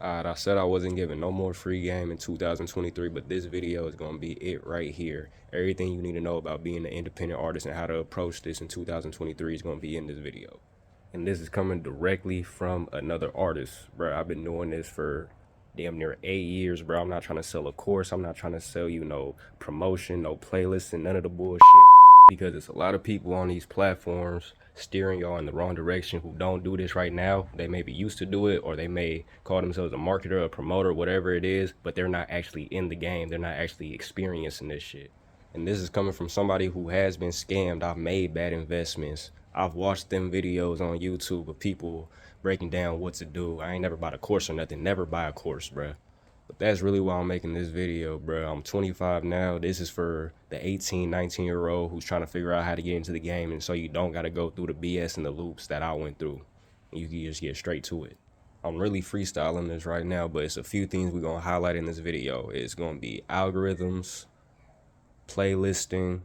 Alright, I said I wasn't giving no more free game in 2023, but this video is gonna be it right here. Everything you need to know about being an independent artist and how to approach this in 2023 is gonna be in this video. And this is coming directly from another artist, bro. I've been doing this for damn near 8 years, bro. I'm not trying to sell a course. I'm not trying to sell you no promotion, no playlists, and none of the bullshit. Because it's a lot of people on these platforms steering y'all in the wrong direction who don't do this right now. They may be used to do it, or they may call themselves a marketer, a promoter, whatever it is, but they're not actually in the game. They're not actually experiencing this shit. And this is coming from somebody who has been scammed. I've made bad investments. I've watched them videos on YouTube of people breaking down what to do. I ain't never bought a course or nothing. Never buy a course, bruh. But that's really why I'm making this video, bro. I'm 25 now. This is for the 18, 19-year-old who's trying to figure out how to get into the game, and so you don't got to go through the BS and the loops that I went through. You can just get straight to it. I'm really freestyling this right now, but it's a few things we're going to highlight in this video. It's going to be algorithms, playlisting,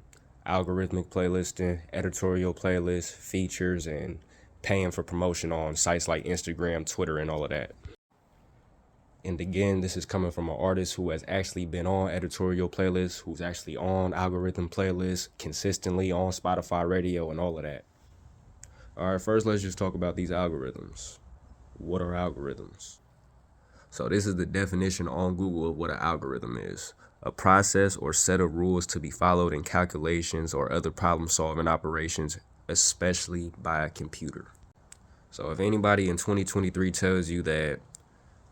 algorithmic playlisting, editorial playlists, features, and paying for promotion on sites like Instagram, Twitter, and all of that. And again, this is coming from an artist who has actually been on editorial playlists, who's actually on algorithm playlists, consistently on Spotify radio and all of that. All right, first let's just talk about these algorithms. What are algorithms? So this is the definition on Google of what an algorithm is. A process or set of rules to be followed in calculations or other problem-solving operations, especially by a computer. So if anybody in 2023 tells you that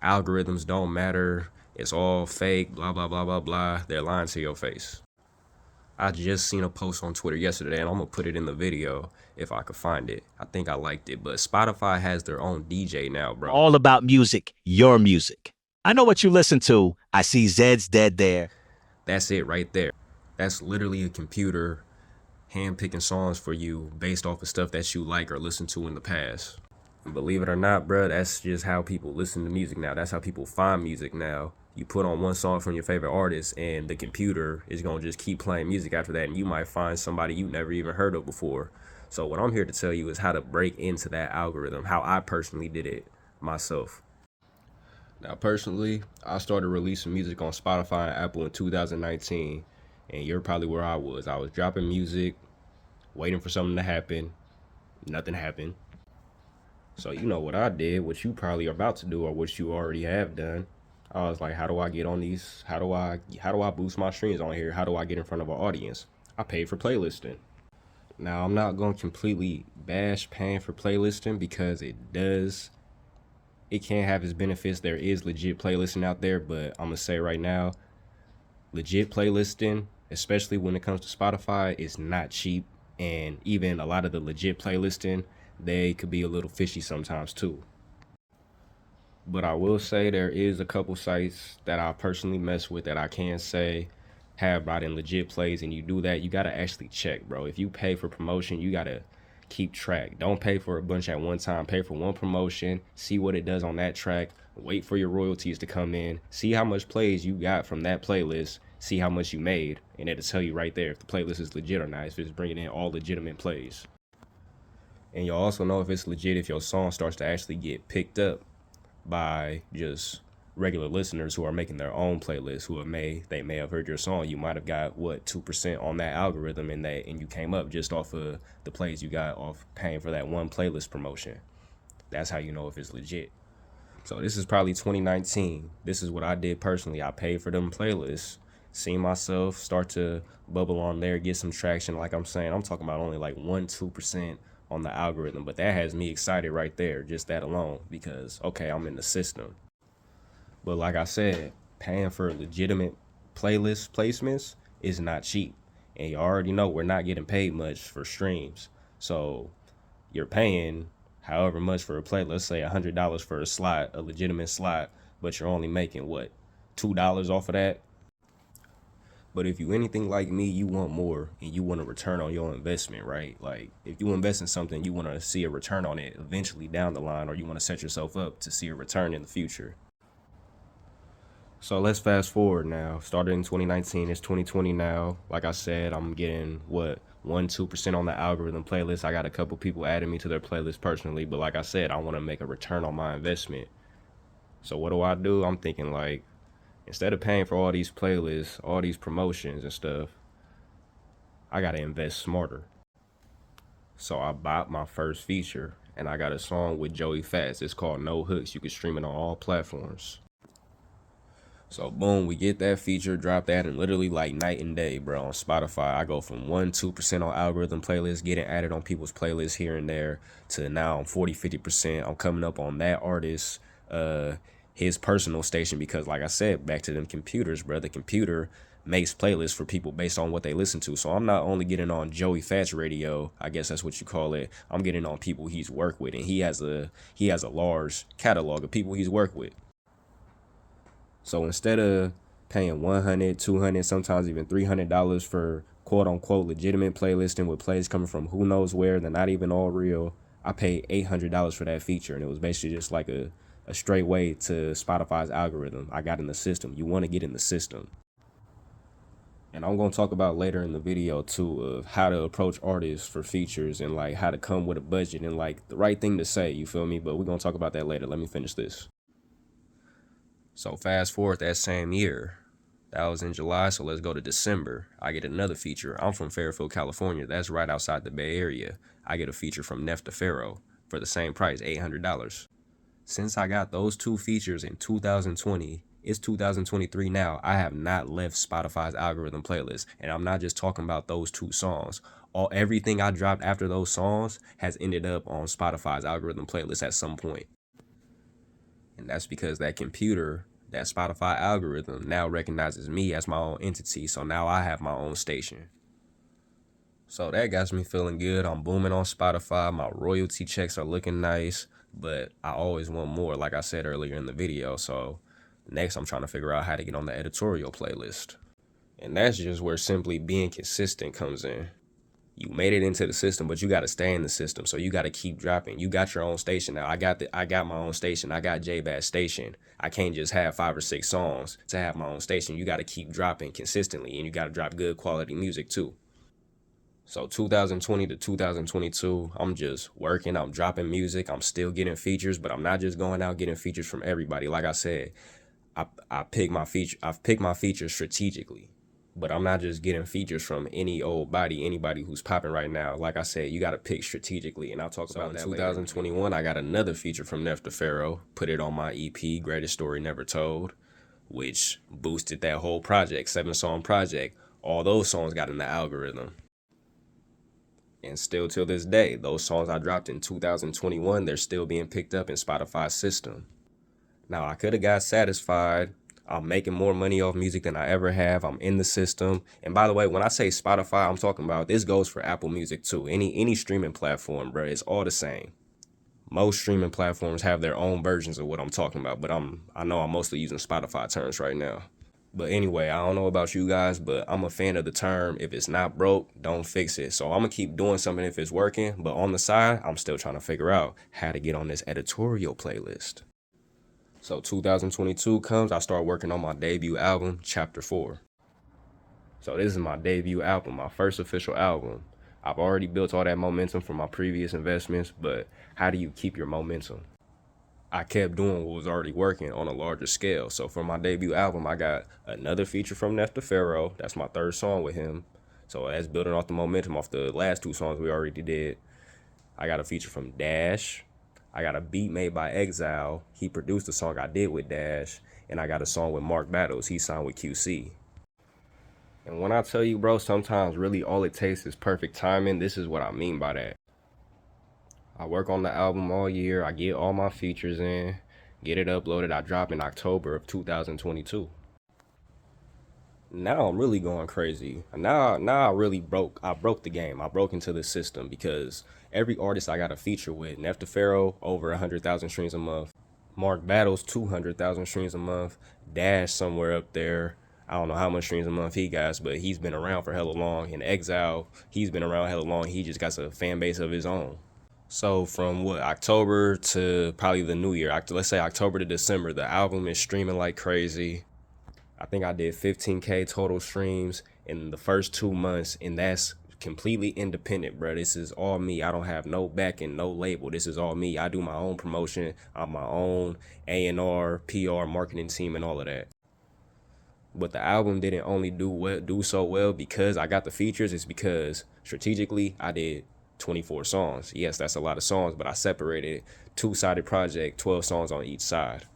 algorithms don't matter, it's all fake, blah, blah, blah, blah, blah, they're lying to your face. I just seen a post on Twitter yesterday, and I'm gonna put it in the video if I could find it. I think I liked it, but Spotify has their own DJ now, bro. All about music, your music. I know what you listen to. I see Zed's dead there. That's it right there. That's literally a computer hand-picking songs for you based off of stuff that you like or listened to in the past. Believe it or not, bro, that's just how people listen to music now. That's how people find music now. You put on one song from your favorite artist, and the computer is going to just keep playing music after that, and you might find somebody you never even heard of before. So what I'm here to tell you is how to break into that algorithm, how I personally did it myself. Now, personally, I started releasing music on Spotify and Apple in 2019, and you're probably where I was. I was dropping music, waiting for something to happen. Nothing happened. So you know what I did, what you probably are about to do, or what you already have done. I was like, how do I get on these? How do I boost my streams on here? How do I get in front of an audience? I paid for playlisting. Now I'm not going to completely bash paying for playlisting because it can have its benefits. There is legit playlisting out there, but I'm gonna say right now, legit playlisting, especially when it comes to Spotify, is not cheap, and even a lot of the legit playlisting, they could be a little fishy sometimes too. But I will say there is a couple sites that I personally mess with that I can say have brought in legit plays, and you do that, you gotta actually check, bro. If you pay for promotion, you gotta keep track. Don't pay for a bunch at one time. Pay for one promotion, see what it does on that track, wait for your royalties to come in, see how much plays you got from that playlist, see how much you made, and it'll tell you right there if the playlist is legit or not, if it's bringing in all legitimate plays. And you'll also know if it's legit if your song starts to actually get picked up by just regular listeners who are making their own playlists, they may have heard your song. You might have got 2% on that algorithm, and you came up just off of the plays you got off paying for that one playlist promotion. That's how you know if it's legit. So this is probably 2019. This is what I did personally. I paid for them playlists, seen myself start to bubble on there, get some traction. Like I'm saying, I'm talking about only like 1-2% on the algorithm, but that has me excited right there, just that alone, because okay, I'm in the system. But like I said, paying for legitimate playlist placements is not cheap, and you already know we're not getting paid much for streams. So you're paying however much for a play, let's say $100 for a slot, a legitimate slot, but you're only making $2 off of that. But if you anything like me, you want more and you want a return on your investment, right? Like if you invest in something, you want to see a return on it eventually down the line, or you want to set yourself up to see a return in the future. So let's fast forward now. Started in 2019, it's 2020 now. Like I said, I'm getting 1-2% on the algorithm playlist. I got a couple people adding me to their playlist personally, but like I said, I want to make a return on my investment. So what do? I'm thinking like, instead of paying for all these playlists, all these promotions and stuff, I gotta invest smarter. So I bought my first feature and I got a song with Joey Fats. It's called No Hooks. You can stream it on all platforms. So boom, we get that feature, drop that, and literally like night and day, bro. On Spotify, I go from 1-2% on algorithm playlists, getting added on people's playlists here and there, to now I'm 40-50%. I'm coming up on that artist, his personal station, because like I said, back to them computers, bro. The computer makes playlists for people based on what they listen to. So I'm not only getting on Joey Fats radio, I guess that's what you call it. I'm getting on people he's worked with, and he has a large catalog of people he's worked with. So instead of paying $100, $200, sometimes even $300 for quote unquote legitimate playlisting with plays coming from who knows where, they're not even all real, I paid $800 for that feature. And it was basically just like a straight way to Spotify's algorithm. I got in the system. You want to get in the system. And I'm going to talk about later in the video too of how to approach artists for features and like how to come with a budget and like the right thing to say, you feel me? But we're going to talk about that later. Let me finish this. So fast forward that same year, that was in July, so let's go to December. I get another feature. I'm from Fairfield, California. That's right outside the Bay Area. I get a feature from Nef Pharaoh for the same price, $800. Since I got those two features in 2020, it's 2023 now, I have not left Spotify's algorithm playlist. And I'm not just talking about those two songs. Everything I dropped after those songs has ended up on Spotify's algorithm playlist at some point. And that's because that computer, that Spotify algorithm, now recognizes me as my own entity. So now I have my own station. So that got me feeling good. I'm booming on Spotify. My royalty checks are looking nice, but I always want more, like I said earlier in the video. So next I'm trying to figure out how to get on the editorial playlist. And that's just where simply being consistent comes in. You made it into the system, but you got to stay in the system. So you got to keep dropping. You got your own station now. I got my own station. I got J-Bass station. I can't just have 5 or 6 songs to have my own station. You got to keep dropping consistently, and you got to drop good quality music too. So 2020 to 2022, I'm just working. I'm dropping music. I'm still getting features, but I'm not just going out getting features from everybody. Like I said, I've picked my features strategically. But I'm not just getting features from any old body, anybody who's popping right now. Like I said, you got to pick strategically, and I'll talk about that later. In 2021, I got another feature from Nef Pharaoh, put it on my EP, Greatest Story Never Told, which boosted that whole project, 7-song project. All those songs got in the algorithm. And still till this day, those songs I dropped in 2021, they're still being picked up in Spotify's system. Now, I could have got satisfied. I'm making more money off music than I ever have. I'm in the system. And by the way, when I say Spotify, I'm talking about, this goes for Apple Music too. Any streaming platform, bro, it's all the same. Most streaming platforms have their own versions of what I'm talking about, but I know I'm mostly using Spotify terms right now. But anyway, I don't know about you guys, but I'm a fan of the term, if it's not broke, don't fix it. So I'm gonna keep doing something if it's working, but on the side, I'm still trying to figure out how to get on this editorial playlist. So 2022 comes, I start working on my debut album, Chapter 4. So this is my debut album, my first official album. I've already built all that momentum from my previous investments, but how do you keep your momentum? I kept doing what was already working on a larger scale. So for my debut album, I got another feature from Nef Pharaoh. That's my 3rd song with him. So that's building off the momentum off the last 2 songs we already did. I got a feature from Dash. I got a beat made by Exile. He produced the song I did with Dash. And I got a song with Mark Battles. He signed with QC. And when I tell you, bro, sometimes really all it takes is perfect timing. This is what I mean by that. I work on the album all year. I get all my features in, get it uploaded. I drop in October of 2022. Now I'm really going crazy. Now I really broke the game. I broke into the system because every artist I got a feature with, Nef Pharaoh, over 100,000 streams a month. Mark Battles, 200,000 streams a month. Dash, somewhere up there. I don't know how much streams a month he got, but he's been around for hella long. And Exile, he's been around hella long. He just got a fan base of his own. So from October to probably the new year, let's say October to December, the album is streaming like crazy. I think I did 15K total streams in the first 2 months, and that's completely independent, bro. This is all me. I don't have no backing, no label. This is all me. I do my own promotion. I'm my own A&R, PR, marketing team, and all of that. But the album didn't only do so well because I got the features. It's because strategically I did 24 songs. Yes, that's a lot of songs, but I separated two-sided project, 12 songs on each side.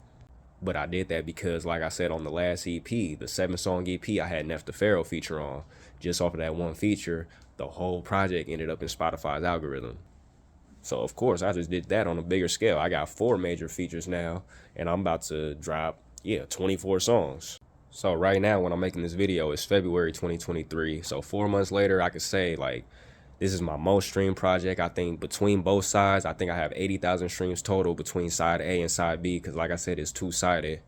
But I did that because, like I said on the last EP, the 7-song EP, I had Neff the Pharaoh feature on. Just off of that one feature, the whole project ended up in Spotify's algorithm. So, of course, I just did that on a bigger scale. I got 4 major features now, and I'm about to drop, 24 songs. So right now, when I'm making this video, it's February 2023. So 4 months later, I could say, like, this is my most streamed project. I think between both sides, I think I have 80,000 streams total between side A and side B, because like I said, it's two-sided.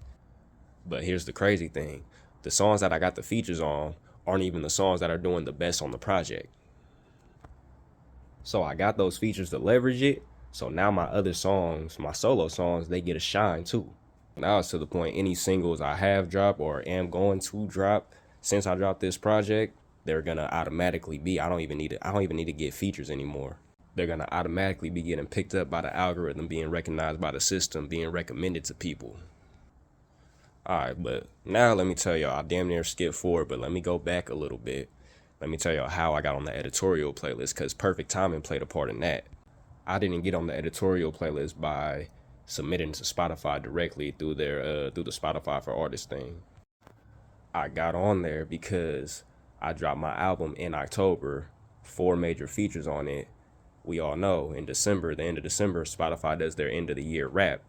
But here's the crazy thing. The songs that I got the features on aren't even the songs that are doing the best on the project. So I got those features to leverage it. So now my other songs, my solo songs, they get a shine too. Now it's to the point any singles I have dropped or am going to drop since I dropped this project, they're gonna automatically be. I don't even need to get features anymore. They're gonna automatically be getting picked up by the algorithm, being recognized by the system, being recommended to people. Alright, but now let me tell y'all, I damn near skipped forward, but let me go back a little bit. Let me tell y'all how I got on the editorial playlist, because perfect timing played a part in that. I didn't get on the editorial playlist by submitting to Spotify directly through their through the Spotify for Artists thing. I got on there because I dropped my album in October, 4 major features on it. We all know in December, the end of December, Spotify does their end of the year wrap.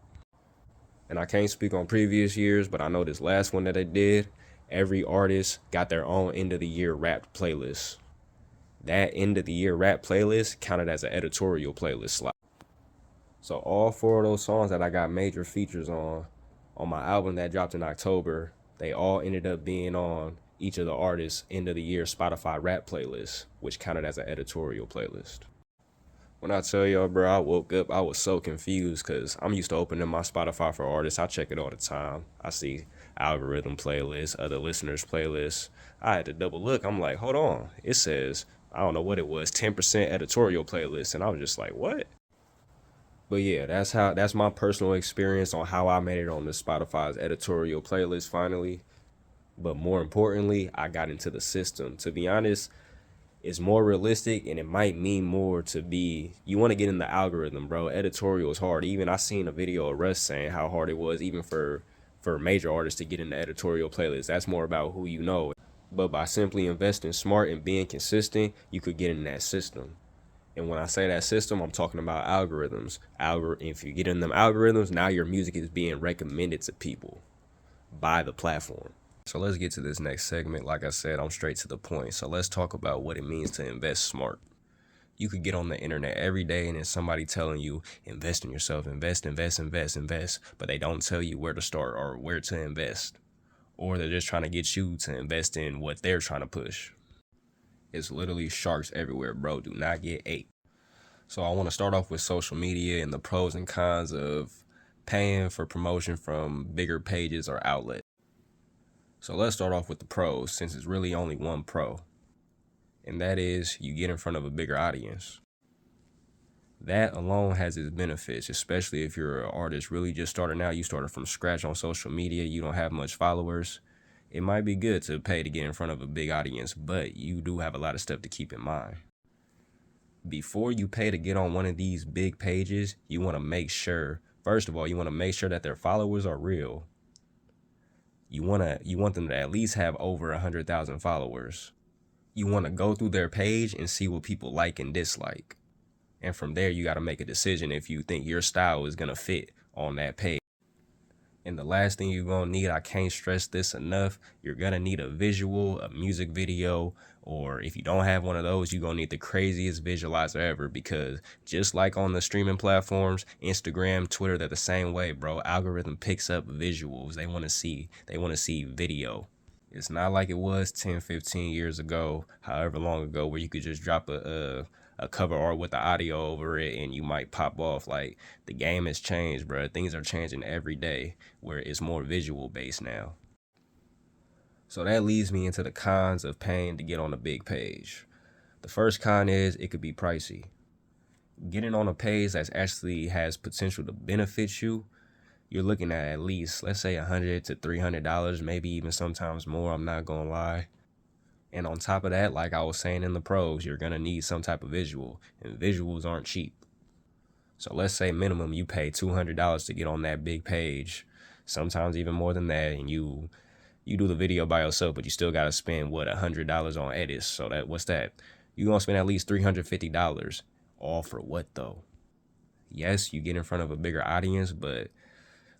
And I can't speak on previous years, but I know this last one that they did, every artist got their own end of the year wrapped playlist. That end of the year rap playlist counted as an editorial playlist slot. So all 4 of those songs that I got major features on my album that dropped in October, they all ended up being on each of the artists' end of the year Spotify rap playlist, which counted as an editorial playlist. When I tell y'all, bro, I woke up, I was so confused because I'm used to opening my Spotify for Artists. I check it all the time. I see algorithm playlists, other listeners' playlists. I had to double look. I'm like, hold on. It says, I don't know what it was, 10% editorial playlist. And I was just like, what? But yeah, that's my personal experience on how I made it on the Spotify's editorial playlist finally. But more importantly, I got into the system. To be honest, it's more realistic and it might mean more to be, you want to get in the algorithm, bro. Editorial is hard. Even I seen a video of Russ saying how hard it was even for major artists to get in the editorial playlist. That's more about who you know. But by simply investing smart and being consistent, you could get in that system. And when I say that system, I'm talking about algorithms. If you get in them algorithms, now your music is being recommended to people by the platform. So let's get to this next segment. Like I said, I'm straight to the point. So let's talk about what it means to invest smart. You could get on the internet every day and there's somebody telling you, invest in yourself, invest, but they don't tell you where to start or where to invest. Or they're just trying to get you to invest in what they're trying to push. It's literally sharks everywhere, bro. Do not get ate. So I want to start off with social media and the pros and cons of paying for promotion from bigger pages or outlets. So let's start off with the pros, since it's really only one pro. And that is you get in front of a bigger audience. That alone has its benefits, especially if you're an artist really just starting out. You started from scratch on social media. You don't have much followers. It might be good to pay to get in front of a big audience, but you do have a lot of stuff to keep in mind. Before you pay to get on one of these big pages, you want to make sure, first of all, you want to make sure that their followers are real. You want them to at least have over 100,000 followers. You want to go through their page and see what people like and dislike. And from there, you got to make a decision if you think your style is going to fit on that page. And the last thing you're going to need, I can't stress this enough, you're going to need a visual, a music video, or if you don't have one of those, you're going to need the craziest visualizer ever, because just like on the streaming platforms, Instagram, Twitter, they're the same way, bro. Algorithm picks up visuals. They want to see video. It's not like it was 10, 15 years ago, however long ago, where you could just drop a cover art with the audio over it and you might pop off. Like, the game has changed, bro. Things are changing every day where it's more visual based now. So that leads me into the cons of paying to get on a big page. The first con is it could be pricey. Getting on a page that actually has potential to benefit you, you're looking at least, let's say, $100 to $300, maybe even sometimes more. I'm not gonna lie. And on top of that, like I was saying in the pros, you're gonna need some type of visual, and visuals aren't cheap. So let's say minimum you pay $200 to get on that big page, sometimes even more than that, and you do the video by yourself, but you still gotta spend what, $100 on edits. So that what's that? You gonna spend at least $350. All for what though? Yes, you get in front of a bigger audience, but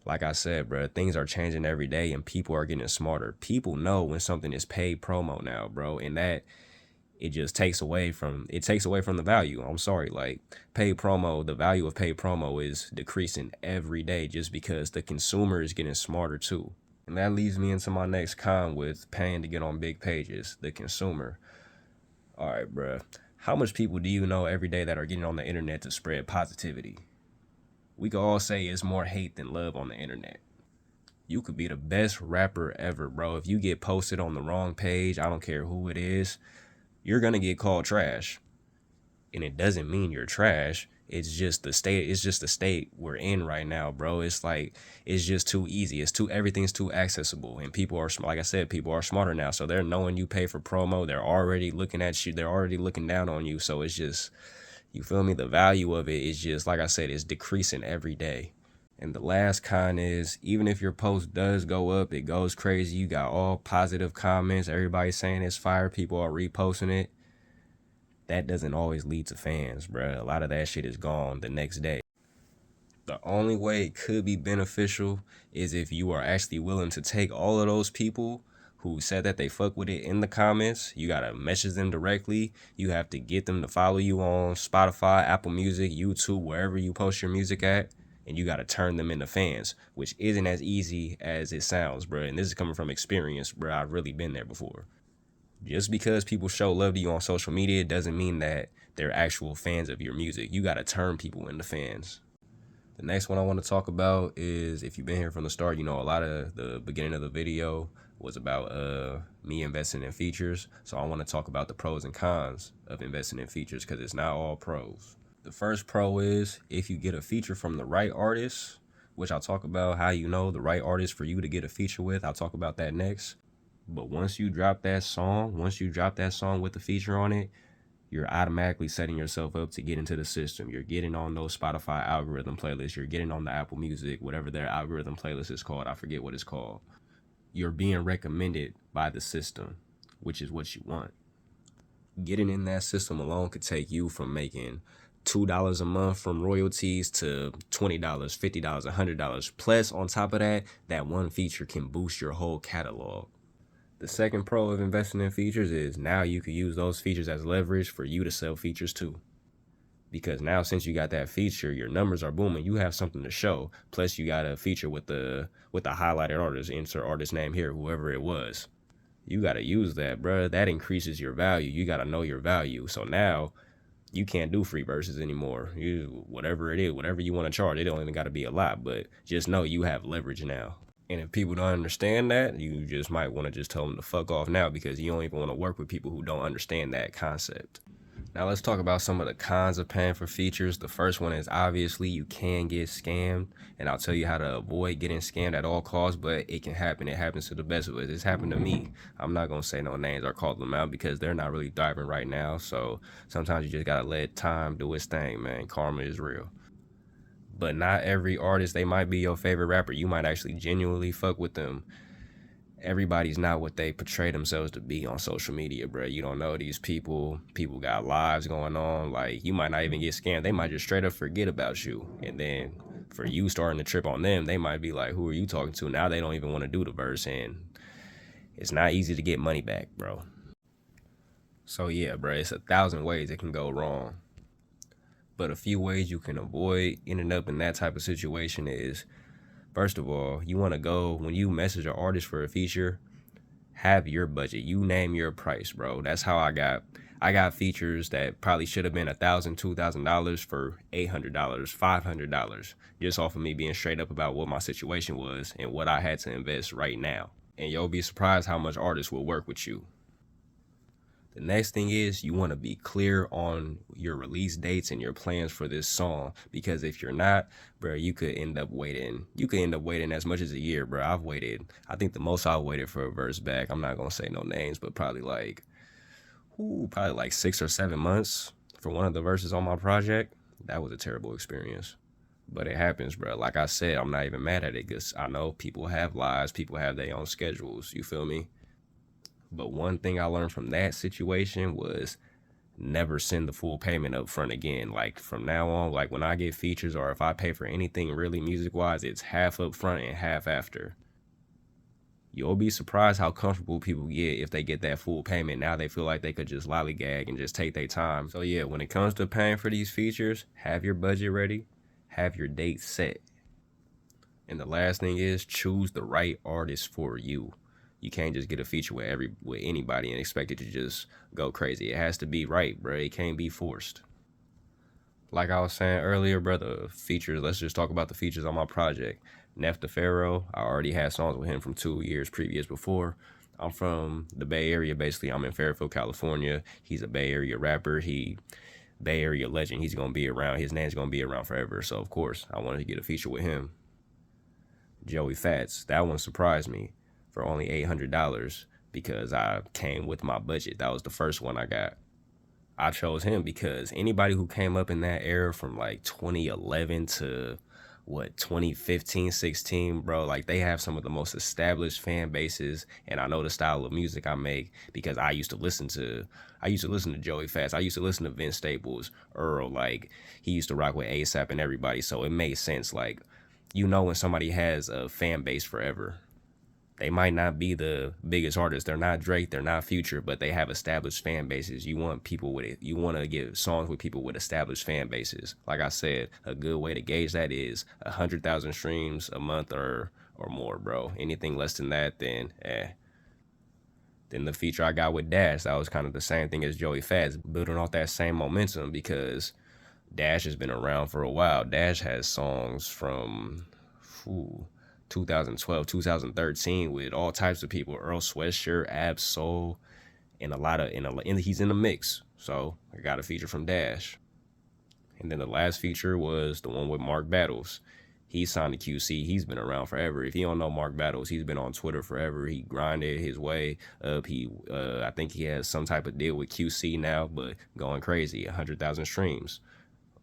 like I said, bro, things are changing every day and people are getting smarter. People know when something is paid promo now, bro, and that it just takes away from the value. I'm sorry, like paid promo, the value of paid promo is decreasing every day just because the consumer is getting smarter too. And that leads me into my next con with paying to get on big pages, the consumer. All right, bro. How much people do you know every day that are getting on the internet to spread positivity? We could all say it's more hate than love on the internet. You could be the best rapper ever, bro. If you get posted on the wrong page, I don't care who it is, you're gonna get called trash. And it doesn't mean you're trash. It's just the state we're in right now, bro. It's like it's just too easy. Everything's too accessible, and people are, like I said, people are smarter now. So they're knowing you pay for promo. They're already looking at you. They're already looking down on you. So it's just, you feel me? The value of it is just, like I said, it's decreasing every day. And the last con is, even if your post does go up, it goes crazy. You got all positive comments. Everybody's saying it's fire. People are reposting it. That doesn't always lead to fans, bruh. A lot of that shit is gone the next day. The only way it could be beneficial is if you are actually willing to take all of those people who said that they fuck with it in the comments. You gotta message them directly. You have to get them to follow you on Spotify, Apple Music, YouTube, wherever you post your music at. And you gotta turn them into fans, which isn't as easy as it sounds, bruh. And this is coming from experience, bruh. I've really been there before. Just because people show love to you on social media doesn't mean that they're actual fans of your music. You gotta turn people into fans. The next one I want to talk about is, if you've been here from the start, you know a lot of the beginning of the video was about me investing in features. So I want to talk about the pros and cons of investing in features, because it's not all pros. The first pro is if you get a feature from the right artist, which I'll talk about how you know the right artist for you to get a feature with. I'll talk about that next. But once you drop that song with the feature on it, you're automatically setting yourself up to get into the system. You're getting on those Spotify algorithm playlists. You're getting on the Apple Music, whatever their algorithm playlist is called. I forget what it's called. You're being recommended by the system, which is what you want. Getting in that system alone could take you from making $2 a month from royalties to $20, $50, $100. Plus, on top of that, that one feature can boost your whole catalog. The second pro of investing in features is now you can use those features as leverage for you to sell features too. Because now, since you got that feature, your numbers are booming. You have something to show. Plus, you got a feature with the highlighted artist, insert artist name here, whoever it was. You got to use that, bruh. That increases your value. You got to know your value. So now you can't do free verses anymore. Whatever it is, whatever you want to charge, it don't even got to be a lot, but just know you have leverage now. And if people don't understand that, you just might want to just tell them to fuck off now, because you don't even want to work with people who don't understand that concept. Now let's talk about some of the cons of paying for features. The first one is, obviously you can get scammed, and I'll tell you how to avoid getting scammed at all costs, but it can happen. It happens to the best of us. It's happened to me. I'm not going to say no names or call them out because they're not really thriving right now. So sometimes you just got to let time do its thing, man. Karma is real. But not every artist, they might be your favorite rapper. You might actually genuinely fuck with them. Everybody's not what they portray themselves to be on social media, bro. You don't know these people. People got lives going on. Like, you might not even get scammed. They might just straight up forget about you. And then for you starting to trip on them, they might be like, who are you talking to? Now they don't even want to do the verse. And it's not easy to get money back, bro. So yeah, bro, it's 1,000 ways it can go wrong. But a few ways you can avoid ending up in that type of situation is, first of all, you want to go, when you message an artist for a feature, have your budget. You name your price, bro. That's how I got features that probably should have been $1,000, $2,000 for $800, $500, just off of me being straight up about what my situation was and what I had to invest right now. And you'll be surprised how much artists will work with you. The next thing is you want to be clear on your release dates and your plans for this song, because if you're not, bro, you could end up waiting. You could end up waiting as much as a year, bro. I've waited. I think the most I've waited for a verse back, I'm not gonna say no names, but probably like 6 or 7 months for one of the verses on my project. That was a terrible experience. But it happens, bro. Like I said, I'm not even mad at it because I know people have lives, people have their own schedules. You feel me? But one thing I learned from that situation was never send the full payment up front again. Like from now on, like when I get features or if I pay for anything really music wise, it's half up front and half after. You'll be surprised how comfortable people get if they get that full payment. Now they feel like they could just lollygag and just take their time. So yeah, when it comes to paying for these features, have your budget ready, have your date set. And the last thing is choose the right artist for you. You can't just get a feature with anybody and expect it to just go crazy. It has to be right, bro. It can't be forced. Like I was saying earlier, brother, features. Let's just talk about the features on my project. Neff the Pharaoh, I already had songs with him from 2 years previous before. I'm from the Bay Area, basically. I'm in Fairfield, California. He's a Bay Area rapper. Bay Area legend. He's gonna be around. His name's gonna be around forever. So of course, I wanted to get a feature with him. Joey Fats, that one surprised me for only $800 because I came with my budget. That was the first one I got. I chose him because anybody who came up in that era from like 2011 to 2015, 16, bro, like they have some of the most established fan bases. And I know the style of music I make because I used to listen to Joey Fats. I used to listen to Vince Staples, Earl, like he used to rock with ASAP and everybody. So it made sense. Like, you know, when somebody has a fan base forever, they might not be the biggest artists. They're not Drake. They're not Future, but they have established fan bases. You want people with it. You want to get songs with people with established fan bases. Like I said, a good way to gauge that is 100,000 streams a month or more, bro. Anything less than that, then Then the feature I got with Dash, that was kind of the same thing as Joey Fats, building off that same momentum because Dash has been around for a while. Dash has songs from 2012, 2013 with all types of people. Earl Sweatshirt, Ab Soul, and he's in the mix. So I got a feature from Dash. And then the last feature was the one with Mark Battles. He's signed to QC. He's been around forever. If you don't know Mark Battles, he's been on Twitter forever. He grinded his way up. I think he has some type of deal with QC now, but going crazy. 100,000 streams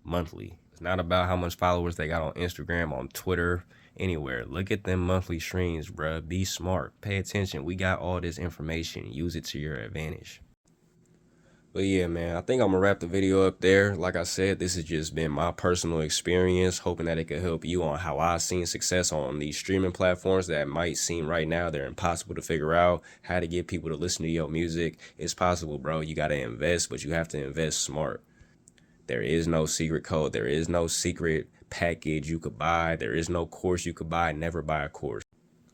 monthly. It's not about how much followers they got on Instagram, on Twitter, anywhere. Look at them monthly streams, bruh. Be smart. Pay attention. We got all this information. Use it to your advantage. But yeah, man, I think I'm gonna wrap the video up there. Like I said, this has just been my personal experience, hoping that it could help you on how I've seen success on these streaming platforms that might seem right now they're impossible to figure out. How to get people to listen to your music. It's possible, bro. You gotta invest, but you have to invest smart. There is no secret code. There is no secret package you could buy. There is no course you could buy. Never buy a course.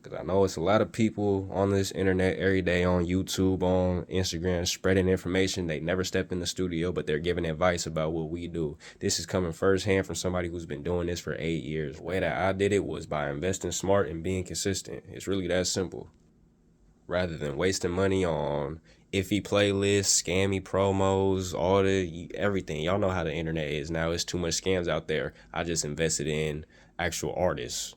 Because I know it's a lot of people on this internet every day, on YouTube, on Instagram, spreading information. They never step in the studio, but they're giving advice about what we do. This is coming firsthand from somebody who's been doing this for 8 years. The way that I did it was by investing smart and being consistent. It's really that simple. Rather than wasting money on iffy playlists, scammy promos, everything. Y'all know how the internet is now. It's too much scams out there. I just invested in actual artists.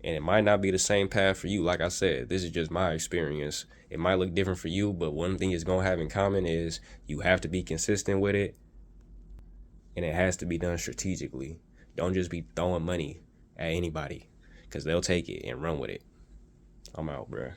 And it might not be the same path for you. Like I said, this is just my experience. It might look different for you, but one thing it's going to have in common is you have to be consistent with it, and it has to be done strategically. Don't just be throwing money at anybody, because they'll take it and run with it. I'm out, bruh.